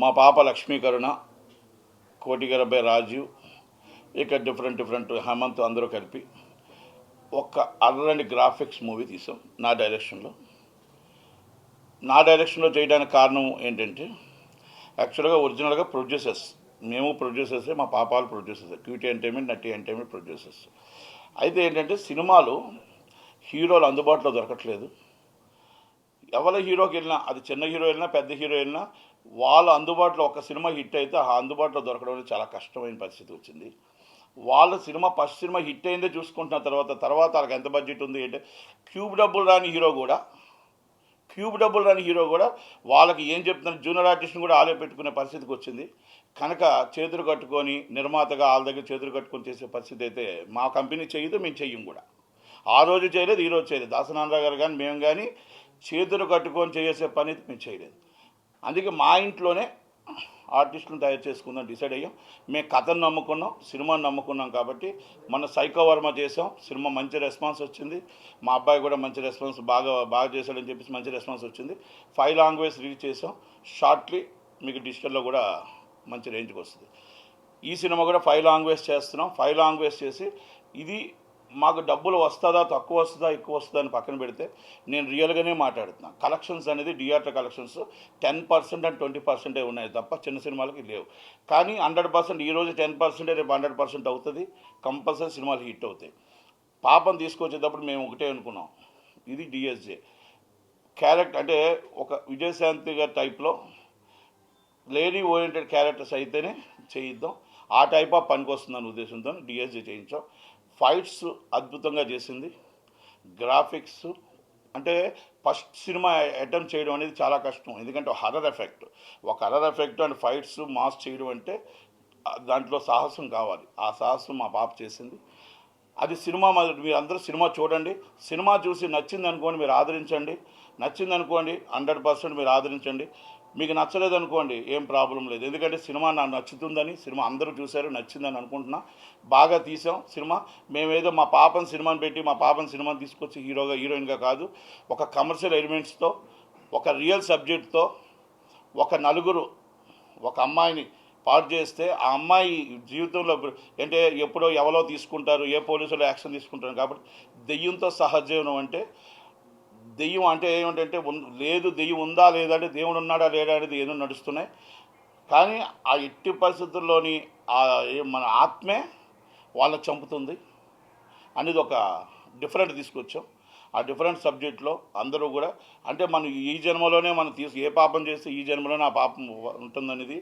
మా పాప లక్ష్మీకరుణ, కోటిగరబై రాజీవ్, ఇక డిఫరెంట్ హేమంత్ అందరూ కలిపి ఒక అర్రని గ్రాఫిక్స్ మూవీ తీసాం నా డైరెక్షన్లో చేయడానికి కారణం ఏంటంటే, యాక్చువల్గా ఒరిజినల్గా ప్రొడ్యూసర్స్ మేము ప్రొడ్యూసర్సే, మా పాపాలు ప్రొడ్యూసర్స్, క్యూటీ ఎంటర్టైన్మెంట్, నటి ఎంటర్టైన్మెంట్ ప్రొడ్యూసర్స్. అయితే ఏంటంటే సినిమాలు హీరోలు అందుబాటులో దొరకట్లేదు. ఎవరి హీరోకి వెళ్ళినా, అది చిన్న హీరో వెళ్ళినా పెద్ద హీరో వెళ్ళినా, వాళ్ళ అందుబాటులో ఒక సినిమా హిట్ అయితే ఆ అందుబాటులో దొరకడం అనేది చాలా కష్టమైన పరిస్థితి వచ్చింది. వాళ్ళ సినిమా ఫస్ట్ సినిమా హిట్ అయిందే చూసుకుంటున్న తర్వాత వాళ్ళకి ఎంత బడ్జెట్ ఉంది అంటే, క్యూబ్ డబ్బులు రాని హీరో కూడా వాళ్ళకి ఏం చెప్తున్నారు, జూనియర్ ఆర్టిస్ట్ని కూడా ఆలే పెట్టుకునే పరిస్థితికి వచ్చింది. కనుక చేతులు కట్టుకొని నిర్మాతగా వాళ్ళ దగ్గర చేతులు కట్టుకొని చేసే పరిస్థితి అయితే మా కంపెనీ చేయదు, మేము చెయ్యం కూడా. ఆ రోజు చేయలేదు, ఈ రోజు చేయలేదు. దాసనారాయణ గారు కానీ మేము కానీ చేతులు కట్టుకొని చేసే పని మేము చేయలేదు. అందుకే మా ఇంట్లోనే ఆర్టిస్టులను తయారు చేసుకుందాం డిసైడ్ అయ్యాం. మేము కథను నమ్ముకున్నాం, సినిమాని నమ్ముకున్నాం. కాబట్టి మన సైకో వర్మ చేసాం, సినిమా మంచి రెస్పాన్స్ వచ్చింది. మా అబ్బాయి కూడా మంచి రెస్పాన్స్ బాగా చేశాడని చెప్పేసి మంచి రెస్పాన్స్ వచ్చింది. 5 లాంగ్వేజ్ రిలీజ్ చేసాం. షార్ట్లీ మీకు డిజిటల్లో కూడా మంచి రేంజ్కి వస్తుంది. ఈ సినిమా కూడా 5 లాంగ్వేజ్ చేస్తున్నాం. 5 లాంగ్వేజ్ చేసి ఇది మాకు డబ్బులు వస్తుందా, తక్కువ వస్తుందా, ఎక్కువ వస్తుందా అని పక్కన పెడితే నేను రియల్గానే మాట్లాడుతున్నాను. కలెక్షన్స్ అనేది థియేటర్ కలెక్షన్స్ 10% అండ్ 20% ఉన్నాయి తప్ప చిన్న సినిమాలకి లేవు. కానీ 100% ఈరోజు 10%, రేపు 100% అవుతుంది. కంపల్సరీ సినిమాలు హిట్ అవుతాయి. పాపం తీసుకొచ్చేటప్పుడు మేము ఒకటే అనుకున్నాం, ఇది డిఎస్జే క్యారెక్టర్ అంటే ఒక విజయశాంతి గారి టైప్లో లేడీ ఓరియంటెడ్ క్యారెక్టర్స్ అయితేనే చేయిద్దాం, ఆ టైప్ ఆఫ్ పనికి వస్తుందని ఉద్దేశంతో డిఎస్జే చేయించాం. ఫైట్స్ అద్భుతంగా చేసింది. గ్రాఫిక్స్ అంటే ఫస్ట్ సినిమా అటెంప్ట్ చేయడం అనేది చాలా కష్టం. ఎందుకంటే ఒక horror effect and fights mass చేయడం అంటే దాంట్లో సాహసం కావాలి. ఆ సాహసం మా పాప చేసింది. అది సినిమా మీరు అందరూ సినిమా చూడండి. సినిమా చూసి నచ్చింది అనుకోండి, మీరు ఆదరించండి. నచ్చింది అనుకోండి 100% మీరు ఆదరించండి. మీకు నచ్చలేదు అనుకోండి, ఏం ప్రాబ్లం లేదు. ఎందుకంటే సినిమా నాకు నచ్చుతుందని, సినిమా అందరూ చూశారు, నచ్చిందని అనుకుంటున్నా. బాగా తీసాం సినిమా. మేమేదో మా పాపని సినిమాని పెట్టి మా పాపని సినిమాని తీసుకొచ్చి హీరోయిన్గా కాదు, ఒక కమర్షియల్ ఎలిమెంట్స్తో, ఒక రియల్ సబ్జెక్ట్తో, ఒక నలుగురు ఒక అమ్మాయిని పాడు చేస్తే ఆ అమ్మాయి జీవితంలో అంటే ఎప్పుడో ఎవరో తీసుకుంటారు, ఏ పోలీసులో యాక్షన్ తీసుకుంటారు. కాబట్టి దెయ్యంతో సహజీవనం అంటే, దెయ్యం అంటే ఏమిటంటే లేదు, దెయ్యం ఉందా లేదా అంటే దేవుడు ఉన్నాడా లేడా అనేది ఏదో నడుస్తున్నాయి. కానీ ఆ ఎట్టి పరిస్థితుల్లోని మన ఆత్మే వాళ్ళని చంపుతుంది అనేది ఒక డిఫరెంట్ తీసుకొచ్చాం. ఆ డిఫరెంట్ సబ్జెక్ట్లో అందరూ కూడా అంటే మనం ఈ జన్మలోనే మనం ఏ పాపం చేస్తే ఈ జన్మలోనే ఆ పాపం ఉంటుందనేది,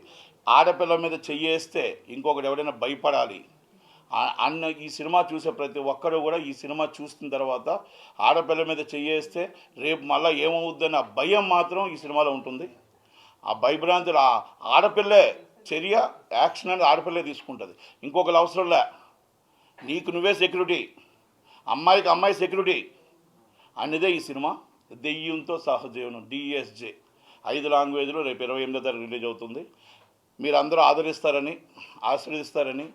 ఆడపిల్ల మీద చెయ్యేస్తే ఇంకొకటి ఎవరైనా భయపడాలి అన్న ఈ సినిమా చూసే ప్రతి ఒక్కరు కూడా ఈ సినిమా చూసిన తర్వాత ఆడపిల్ల మీద చెయ్యేస్తే రేపు మళ్ళీ ఏమవుద్దన్న భయం మాత్రం ఈ సినిమాలో ఉంటుంది. ఆ భయభ్రాంతులు ఆడపిల్లే చర్య, యాక్షన్ అనేది ఆడపిల్లే తీసుకుంటుంది. ఇంకొకరు అవసరంలే. నీకు నువ్వే సెక్యూరిటీ, అమ్మాయికి అమ్మాయి సెక్యూరిటీ అనేదే ఈ సినిమా. దెయ్యంతో సహజీవనం డిఎస్జే 5 లాంగ్వేజ్లో రేపు 28వ తారీఖు రిలీజ్ అవుతుంది. మీరు అందరూ ఆదరిస్తారని, ఆశీర్వదిస్తారని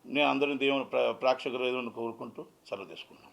నేను అందరినీ దేవుని ప్రేక్షకులు కోరుకుంటూ సెలవు తీసుకున్నాను.